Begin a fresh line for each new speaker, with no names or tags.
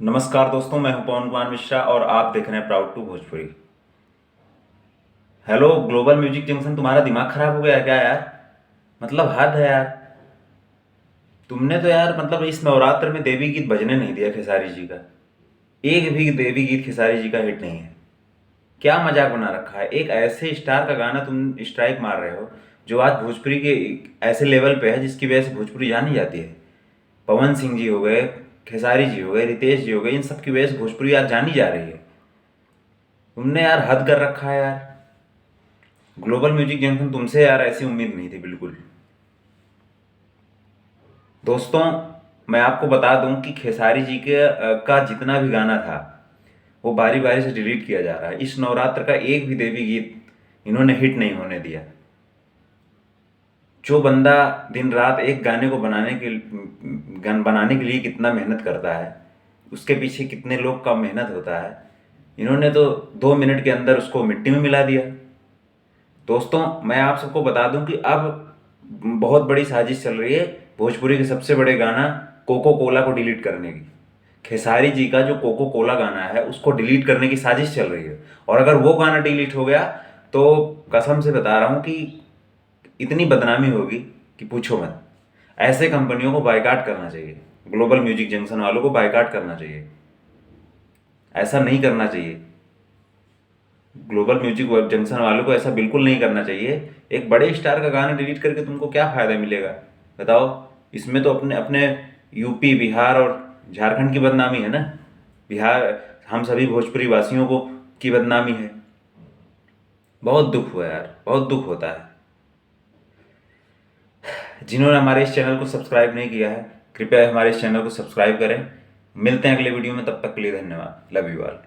नमस्कार दोस्तों, मैं हूं पवन कुमार मिश्रा और आप देख रहे हैं proud to Bhojpuri. Hello global music junction, तुम्हारा दिमाग खराब हो गया है क्या यार? मतलब हद है यार। तुमने तो यार मतलब इस नवरात्र में देवी गीत बजने नहीं दिया खेसारी जी का। एक भी देवी गीत खेसारी जी का हिट नहीं है। क्या मजाक बना रखा है? एक ऐसे स्टार का गाना तुम स्ट्राइक मार रहे हो जो आज भोजपुरी के ऐसे लेवल पे है जिसकी वजह से भोजपुरी जानी जाती है। पवन सिंह जी हो गए, खेसारी जी हो गए, रितेश जी हो गए, इन सब की वजह से भोजपुरी आज जानी जा रही है। तुमने यार हद कर रखा है यार। ग्लोबल म्यूजिक जंक्शन तुमसे यार ऐसी उम्मीद नहीं थी बिल्कुल। दोस्तों, मैं आपको बता दूं कि खेसारी जी के का जितना भी गाना था वो बारी बारी से डिलीट किया जा रहा है। इस नवरात्र का एक भी देवी गीत इन्होंने हिट नहीं होने दिया। जो बंदा दिन रात एक गाने को बनाने के लिए कितना मेहनत करता है, उसके पीछे कितने लोग का मेहनत होता है, इन्होंने तो 2 मिनट के अंदर उसको मिट्टी में मिला दिया। दोस्तों, मैं आप सबको बता दूं कि अब बहुत बड़ी साजिश चल रही है भोजपुरी के सबसे बड़े गाना कोको कोला को डिलीट करने की। खेसारी जी का जो कोको कोला गाना है उसको डिलीट करने की साजिश चल रही है। और अगर वो गाना डिलीट हो गया तो कसम से बता रहा हूँ कि इतनी बदनामी होगी कि पूछो मत। ऐसे कंपनियों को बायकॉट करना चाहिए। ग्लोबल म्यूजिक जंक्शन वालों को बायकॉट करना चाहिए। ऐसा नहीं करना चाहिए। ग्लोबल म्यूजिक वेब जंक्शन वालों को ऐसा बिल्कुल नहीं करना चाहिए। एक बड़े स्टार का गाना डिलीट करके तुमको क्या फ़ायदा मिलेगा बताओ? इसमें तो अपने अपने यूपी, बिहार और झारखंड की बदनामी है ना। बिहार, हम सभी भोजपुरी वासियों को की बदनामी है। बहुत दुख हुआ यार, बहुत दुख होता है। जिन्होंने हमारे इस चैनल को सब्सक्राइब नहीं किया है, कृपया हमारे इस चैनल को सब्सक्राइब करें। मिलते हैं अगले वीडियो में, तब तक के लिए धन्यवाद। Love you all.